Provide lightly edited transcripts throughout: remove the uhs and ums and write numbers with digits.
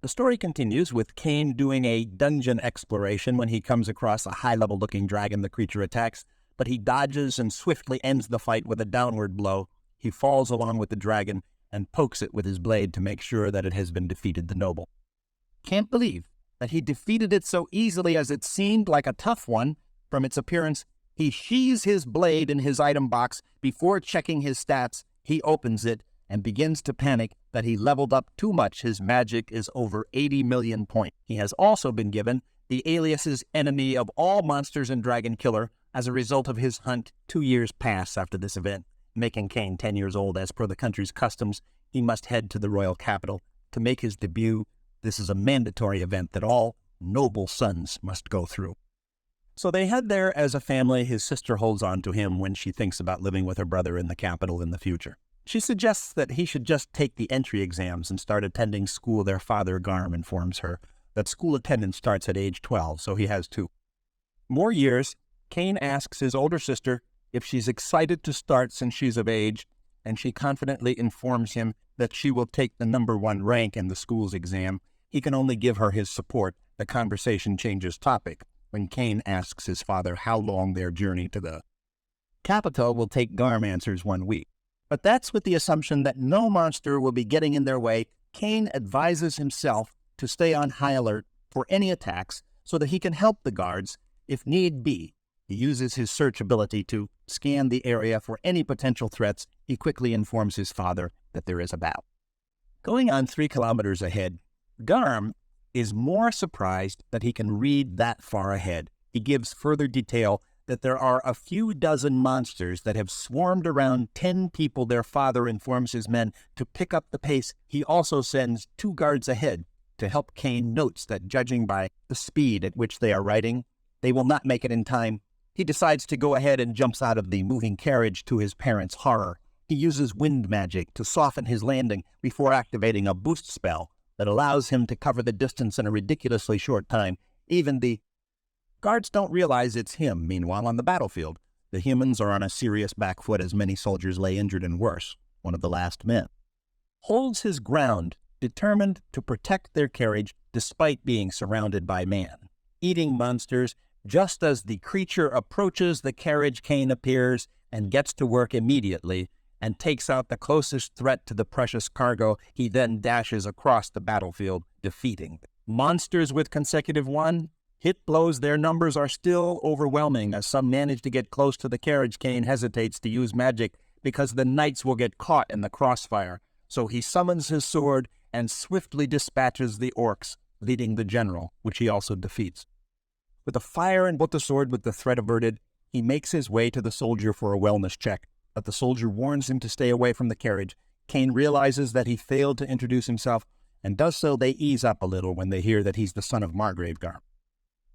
The story continues with Cain doing a dungeon exploration when he comes across a high-level looking dragon the creature attacks, but he dodges and swiftly ends the fight with a downward blow. He falls along with the dragon and pokes it with his blade to make sure that it has been defeated the noble. Can't believe that he defeated it so easily as it seemed like a tough one. From its appearance, he sheathes his blade in his item box. Before checking his stats, he opens it and begins to panic that he leveled up too much. His magic is over 80 million points. He has also been given the aliases Enemy of All Monsters and Dragon Killer as a result of his hunt. 2 years pass after this event, making Cain 10 years old. As per the country's customs, he must head to the royal capital to make his debut. This is a mandatory event that all noble sons must go through. So they head there as a family. His sister holds on to him when she thinks about living with her brother in the capital in the future. She suggests that he should just take the entry exams and start attending school. Their father, Garm, informs her that school attendance starts at age 12, so he has 2 more years. Cain asks his older sister if she's excited to start since she's of age, and she confidently informs him that she will take the #1 rank in the school's exam. He can only give her his support. The conversation changes topic when Cain asks his father how long their journey to the capital will take. Garm answers 1 week. But that's with the assumption that no monster will be getting in their way. Cain advises himself to stay on high alert for any attacks so that he can help the guards if need be. He uses his search ability to scan the area for any potential threats. He quickly informs his father that there is a battle going on 3 kilometers ahead. Garm is more surprised that he can read that far ahead. He gives further detail that there are a few dozen monsters that have swarmed around 10 people. Their father informs his men to pick up the pace. He also sends 2 guards ahead to help. Cain notes that judging by the speed at which they are riding, they will not make it in time. He decides to go ahead and jumps out of the moving carriage to his parents' horror. He uses wind magic to soften his landing before activating a boost spell that allows him to cover the distance in a ridiculously short time. Even the guards don't realize it's him. Meanwhile, on the battlefield, the humans are on a serious back foot as many soldiers lay injured and worse. One of the last men holds his ground, determined to protect their carriage despite being surrounded by man-eating monsters. Just as the creature approaches the carriage, Cain appears and gets to work immediately and takes out the closest threat to the precious cargo. He then dashes across the battlefield, defeating monsters with consecutive 1 hit blows. Their numbers are still overwhelming. As some manage to get close to the carriage, Cain hesitates to use magic because the knights will get caught in the crossfire. So he summons his sword and swiftly dispatches the orcs, leading the general, which he also defeats. With a fire and both the sword with the threat averted, he makes his way to the soldier for a wellness check, but the soldier warns him to stay away from the carriage. Cain realizes that he failed to introduce himself, and does so. They ease up a little when they hear that he's the son of Margrave Garm.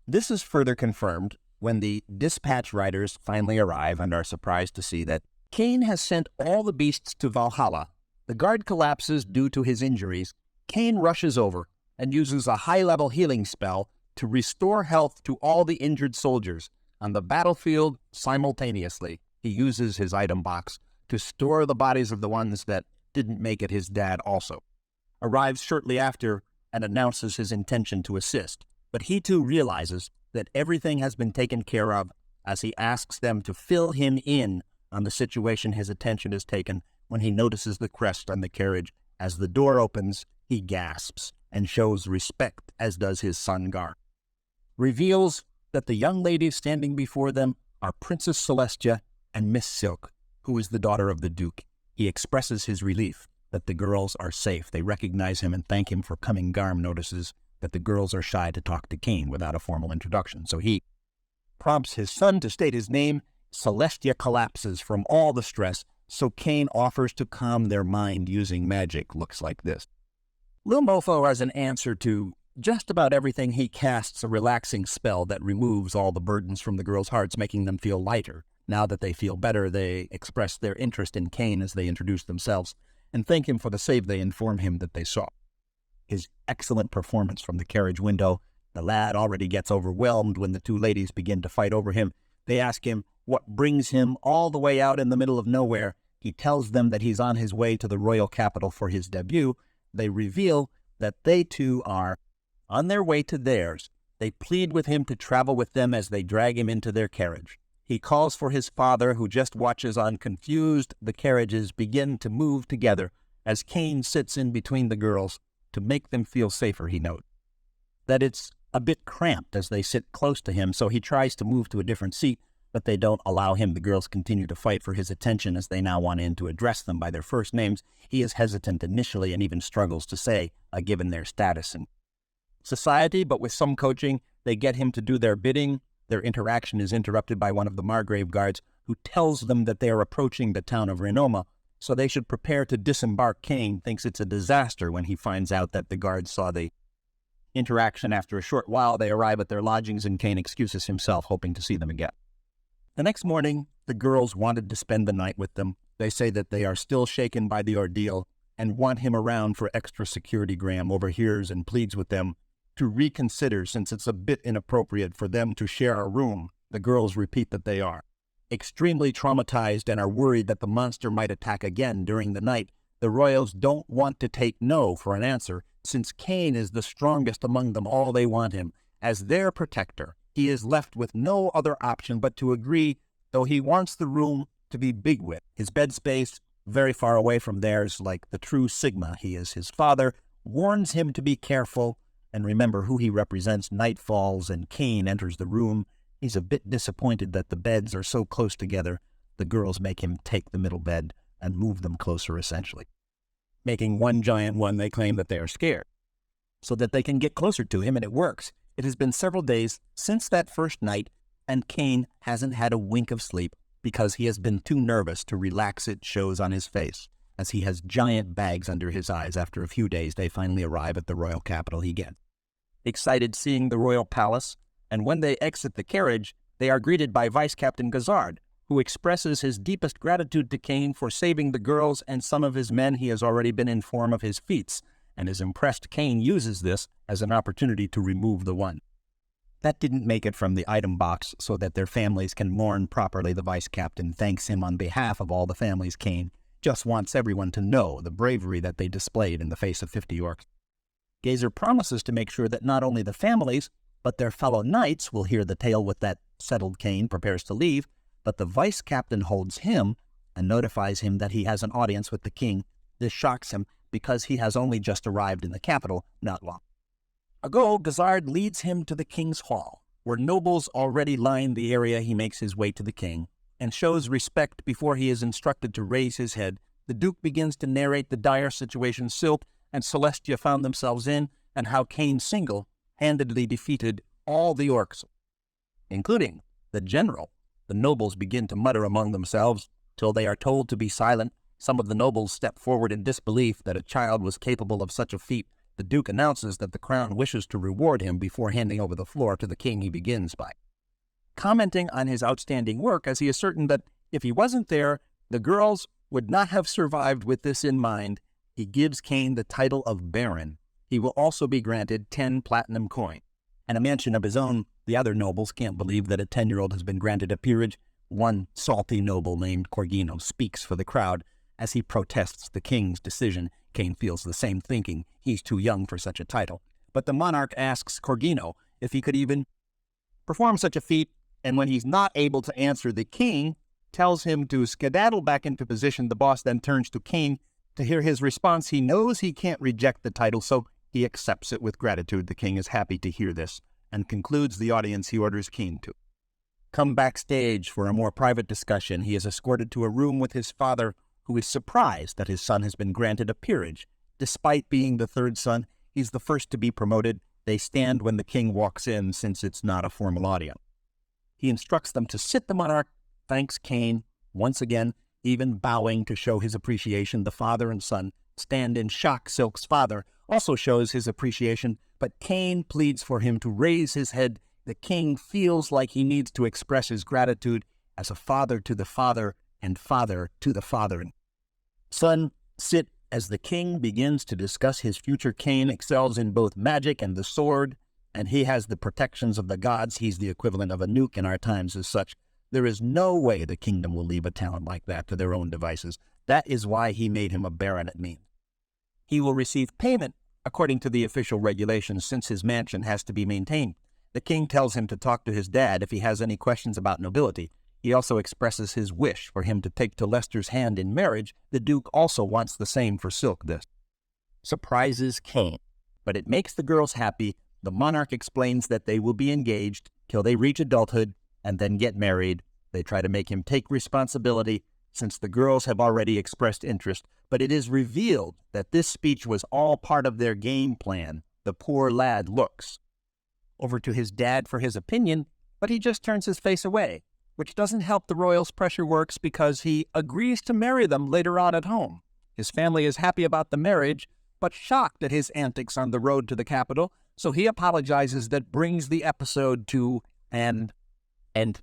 This is further confirmed when the dispatch riders finally arrive and are surprised to see that Cain has sent all the beasts to Valhalla. The guard collapses due to his injuries. Cain rushes over and uses a high-level healing spell to restore health to all the injured soldiers on the battlefield simultaneously. He uses his item box to store the bodies of the ones that didn't make it. His dad also arrives shortly after and announces his intention to assist. But he too realizes that everything has been taken care of. As he asks them to fill him in on the situation, his attention is taken when he notices the crest on the carriage. As the door opens, he gasps and shows respect, as does his son Gar. Reveals that the young ladies standing before them are Princess Celestia and Miss Silk, who is the daughter of the Duke. He expresses his relief that the girls are safe. They recognize him and thank him for coming. Garm notices that the girls are shy to talk to Cain without a formal introduction, so he prompts his son to state his name. Celestia collapses from all the stress, so Cain offers to calm their mind using magic. Looks like this. Lil Mofo, as an answer to just about everything, he casts a relaxing spell that removes all the burdens from the girls' hearts, making them feel lighter. Now that they feel better, they express their interest in Cain as they introduce themselves and thank him for the save. They inform him that they saw his excellent performance from the carriage window. The lad already gets overwhelmed when the 2 ladies begin to fight over him. They ask him what brings him all the way out in the middle of nowhere. He tells them that he's on his way to the royal capital for his debut. They reveal that they too are on their way to theirs. They plead with him to travel with them as they drag him into their carriage. He calls for his father, who just watches on, confused. The carriages begin to move together as Cain sits in between the girls to make them feel safer. He notes that it's a bit cramped as they sit close to him, so he tries to move to a different seat, but they don't allow him. The girls continue to fight for his attention as they now want him to address them by their first names. He is hesitant initially and even struggles to say, given their status in society, but with some coaching, they get him to do their bidding. Their interaction is interrupted by one of the Margrave guards, who tells them that they are approaching the town of Renoma, so they should prepare to disembark. Cain thinks it's a disaster when he finds out that the guards saw the interaction. After a short while, they arrive at their lodgings, and Cain excuses himself, hoping to see them again. The next morning, the girls wanted to spend the night with them. They say that they are still shaken by the ordeal and want him around for extra security. Graham overhears and pleads with them to reconsider, since it's a bit inappropriate for them to share a room. The girls repeat that they are extremely traumatized and are worried that the monster might attack again during the night. The royals don't want to take no for an answer, since Cain is the strongest among them all. They want him as their protector. He is left with no other option but to agree, though he wants the room to be big with his bed space very far away from theirs, like the true Sigma. He is his father, warns him to be careful and remember who he represents. Night falls and Cain enters the room. He's a bit disappointed that the beds are so close together. The girls make him take the middle bed and move them closer, essentially making one giant one. They claim that they are scared so that they can get closer to him, and it works. It has been several days since that first night, and Cain hasn't had a wink of sleep because he has been too nervous to relax. It shows on his face as he has giant bags under his eyes. After a few days, they finally arrive at the royal capital. He gets excited seeing the royal palace, and when they exit the carriage, they are greeted by Vice Captain Gazard, who expresses his deepest gratitude to Cain for saving the girls and some of his men. He has already been informed of his feats and is impressed. Cain uses this as an opportunity to remove the one that didn't make it from the item box so that their families can mourn properly. The vice captain thanks him on behalf of all the families. Cain just wants everyone to know the bravery that they displayed in the face of 50 orcs. Gazer promises to make sure that not only the families, but their fellow knights will hear the tale. With that settled, Cain prepares to leave, but the vice captain holds him and notifies him that he has an audience with the king. This shocks him because he has only just arrived in the capital not long ago. Gazard leads him to the king's hall, where nobles already line the area. He makes his way to the king and shows respect before he is instructed to raise his head. The duke begins to narrate the dire situation Silp and Celestia found themselves in, and how Cain single-handedly defeated all the orcs, including the general. The nobles begin to mutter among themselves till they are told to be silent. Some of the nobles step forward in disbelief that a child was capable of such a feat. The duke announces that the crown wishes to reward him before handing over the floor to the king. He begins by commenting on his outstanding work, as he is certain that if he wasn't there, the girls would not have survived. With this in mind, he gives Cain the title of Baron. He will also be granted 10 platinum coins and a mansion of his own. The other nobles can't believe that a 10-year-old has been granted a peerage. One salty noble named Corgino speaks for the crowd as he protests the king's decision. Cain feels the same thinking. He's too young for such a title. But the monarch asks Corgino if he could even perform such a feat, and when he's not able to answer, the king tells him to skedaddle back into position. The boss then turns to Cain to hear his response. He knows he can't reject the title, so he accepts it with gratitude. The king is happy to hear this and concludes the audience. He orders Cain to come backstage for a more private discussion. He is escorted to a room with his father, who is surprised that his son has been granted a peerage. Despite being the third son, he's the first to be promoted. They stand when the king walks in, since it's not a formal audience. He instructs them to sit. The monarch thanks Cain once again, even bowing to show his appreciation. The father and son stand in shock. Silk's father also shows his appreciation, but Cain pleads for him to raise his head. The king feels like he needs to express his gratitude as a father to the father and father to the father. Son, sit as the king begins to discuss his future. Cain excels in both magic and the sword, and he has the protections of the gods. He's the equivalent of a nuke in our times as such. There is no way the kingdom will leave a talent like that to their own devices. That is why he made him a baron. It means he will receive payment according to the official regulations, since his mansion has to be maintained. The king tells him to talk to his dad if he has any questions about nobility. He also expresses his wish for him to take to Lester's hand in marriage. The Duke also wants the same for Silk. This surprises Kane, but it makes the girls happy. The monarch explains that they will be engaged till they reach adulthood and then get married. They try to make him take responsibility since the girls have already expressed interest, but it is revealed that this speech was all part of their game plan. The poor lad looks over to his dad for his opinion, but he just turns his face away, which doesn't help the royals' pressure works because he agrees to marry them later on at home. His family is happy about the marriage, but shocked at his antics on the road to the capital, so he apologizes. That brings the episode to an end.